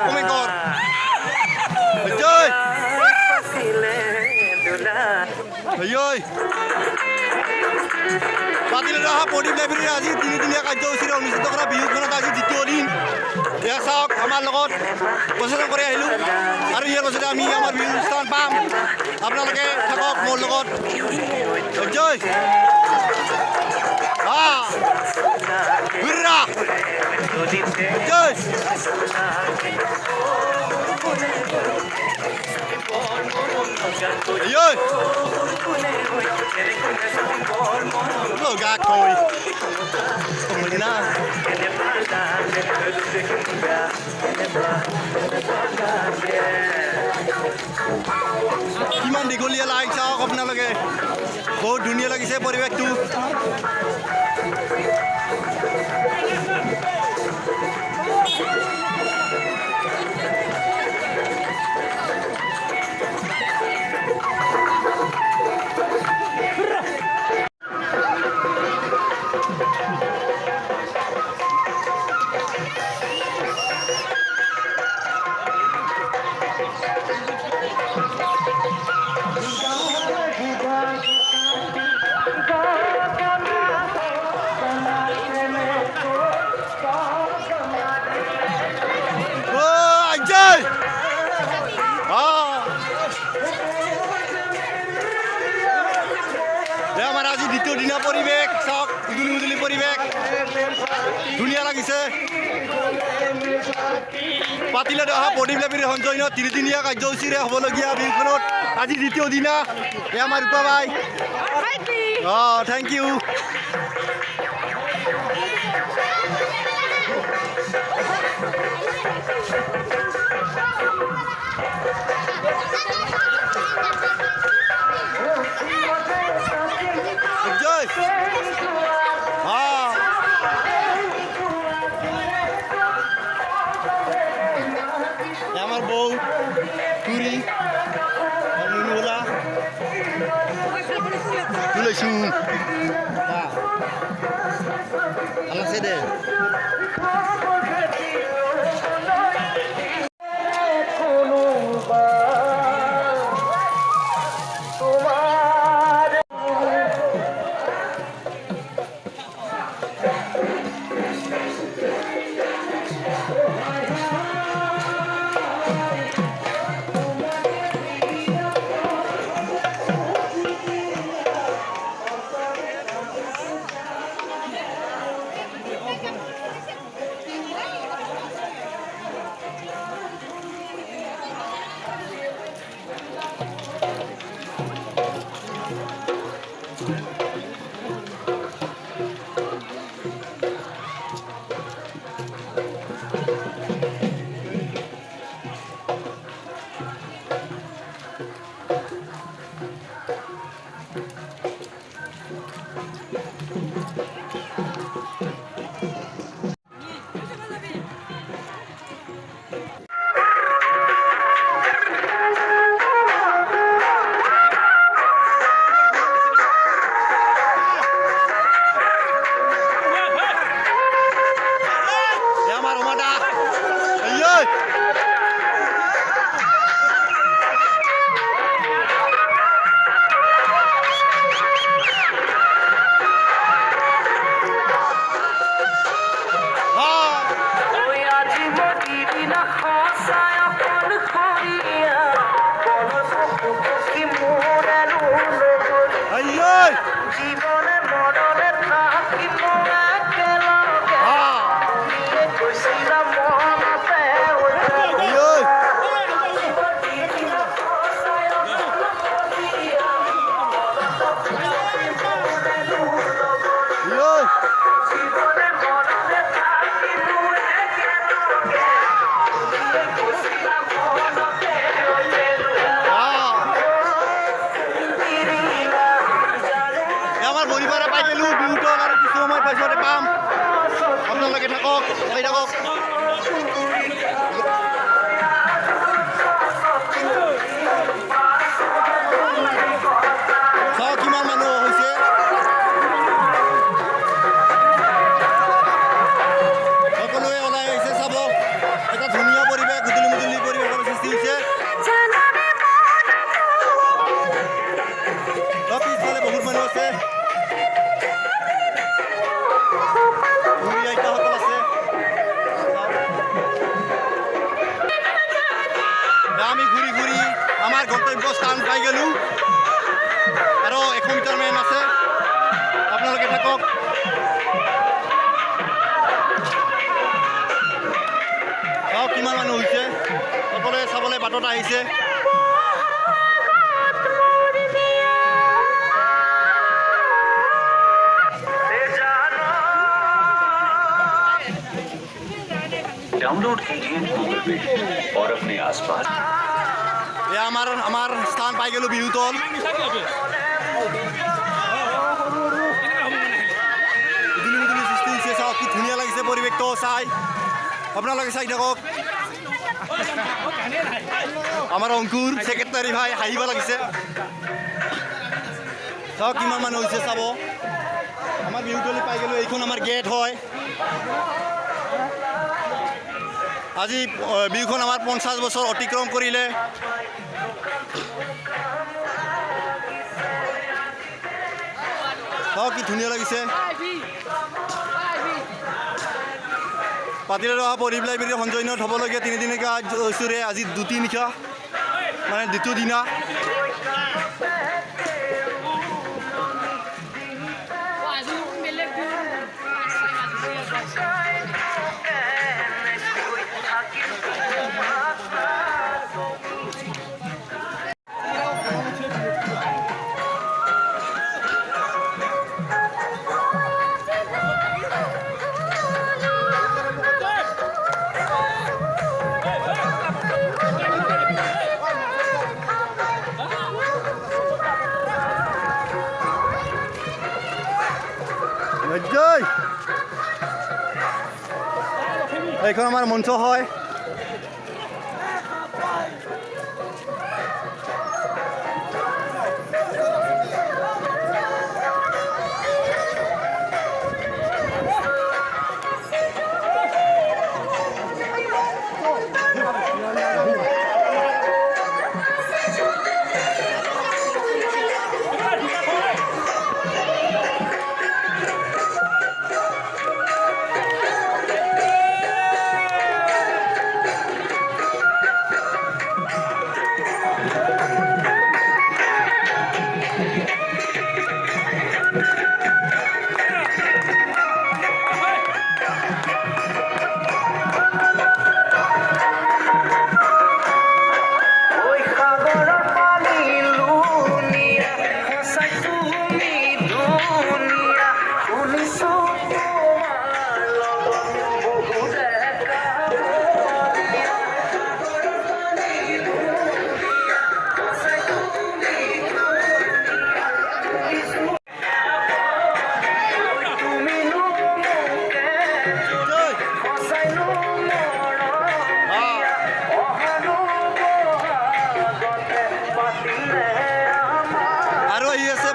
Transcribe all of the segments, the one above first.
Comment কৰ জয় ঐ পাতিলে অহা প্ৰদীপ লাইব্ৰেৰীৰ আজি তিনিদিনীয়া কাৰ্যসূচীৰে অনুষ্ঠিত কৰা বিহুখনত আজি দ্বিতীয় দিন এয়া চাওক আমাৰ লগত প্ৰচেছন কৰি আহিলোঁ আৰু ইয়াৰ পাছতে আমি আমাৰ বিহু অনুষ্ঠান পাম আপোনালোকে থাকক মোৰ লগত জয় হুৰ্ৰা জয় ঐ Gak koi. Kemana? কিমান দীঘলীয়া লাইন চাওক আপোনালোকে বহুত ধুনীয়া লাগিছে পৰিৱেশটো আমাৰ আজি দ্বিতীয় দিনা পৰিৱেশ চাওক উদুলি মুদুলি পৰিৱেশ ধুনীয়া লাগিছে পাতিলে অহা প্ৰদীপ লাইব্ৰেৰীৰ সঞ্চয়নত তিনিদিনীয়া কাৰ্যসূচীৰে হ'বলগীয়া বিহুখনত আজি দ্বিতীয় দিনা এয়া আমাৰ ৰূপা বাই থেংক ইউ আমার বউ তুরি নুনুলা তুলেছু আল্লাহ দে আপোনালোকে থাকক চাই থাকক চাওক কিমান মানুহ হৈছে সকলোৱে ওলাই আহিছে চাব এটা ধুনীয়া পৰিৱেশ অটত আহিছে। डाउनलोड कीजिए गूगल पे और अपने आसपास এয়া আমাৰ স্থান পাই গ'লোঁ বিহুতল। উদুলি সৃষ্টি হৈছে, চাওক কি ধুনীয়া লাগিছে পৰিৱেশটো চাই। আপোনালোকে চাই থাকক। আমাৰ অংকুৰ ছেক্ৰেটাৰী ভাই হাঁহিব লাগিছে। চাওক কিমান মানুহ হৈছে চাব। আমাৰ বিহুতলি পাই গ'লোঁ, এইখন আমাৰ গেট হয়। আজি বিহুখন আমাৰ 50 বছৰ অতিক্ৰম কৰিলে। চাওক কি ধুনীয়া লাগিছে। পাতিলে অহা পৰিব লাইব্ৰেৰী সঞ্জয়নত হ'বলগীয়া 3 দিনীয়া কাৰ্যসূচীৰে আজি দ্বিতীয় নিশা, মানে দ্বিতীয় দিনা। এইখন আমাৰ মঞ্চ হয়।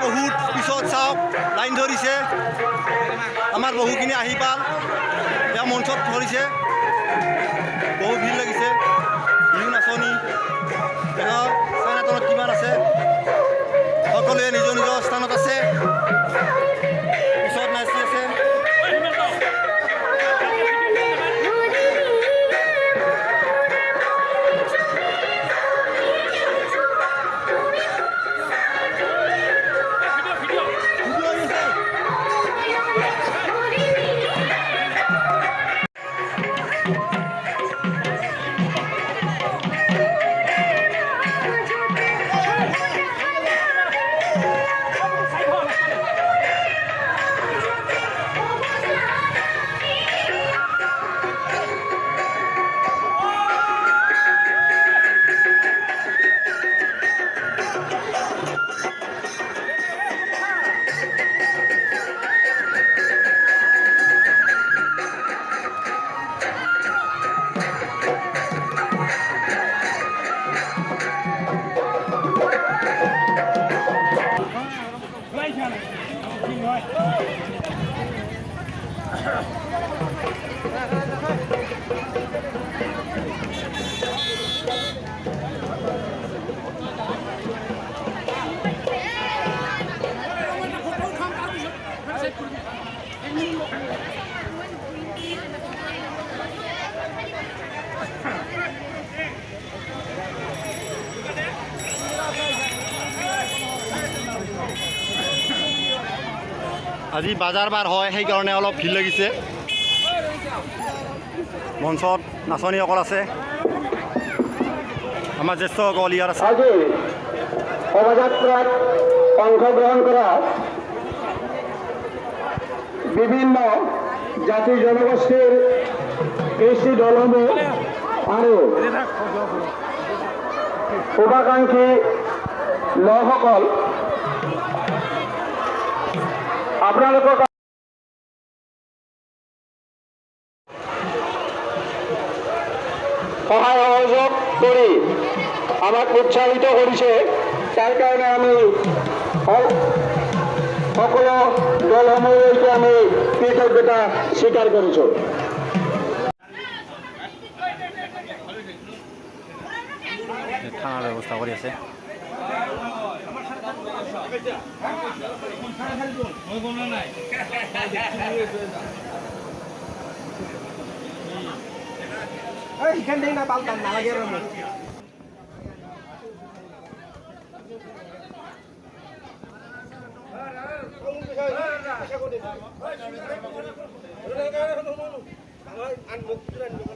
বহুত পিছত চাওক লাইন ধৰিছে। আমাৰ বহুখিনি আহি পাল, এতিয়া মঞ্চত ধৰিছে, বহু ভিৰ লাগিছে। বিহু নাচনি চাইনাতনত কিমান আছে, সকলোৱে নিজৰ নিজৰ স্থানত আছে, পিছত নাচি আছে। আজি বাজাৰ বাৰ হয়, সেইকাৰণে অলপ ভিৰ লাগিছে। মঞ্চত নাচনীসকল আছে, আমাৰ জ্যেষ্ঠসকল ইয়াৰ আছে আজি শোভাযাত্ৰাত অংশগ্ৰহণ কৰা বিভিন্ন জাতি জনগোষ্ঠীৰ কৃষি দলসমূহ আৰু শুভাকাংক্ষী লোকসকল আপোনালোকক সহায় সহযোগ কৰি আমাক উৎসাহিত কৰিছে তাৰ কাৰণে আমি সকলো দলসমূহলৈকে আমি কৃতজ্ঞতা স্বীকাৰ কৰিছোঁ থানাৰ ব্যৱস্থা কৰি আছে আনমুখ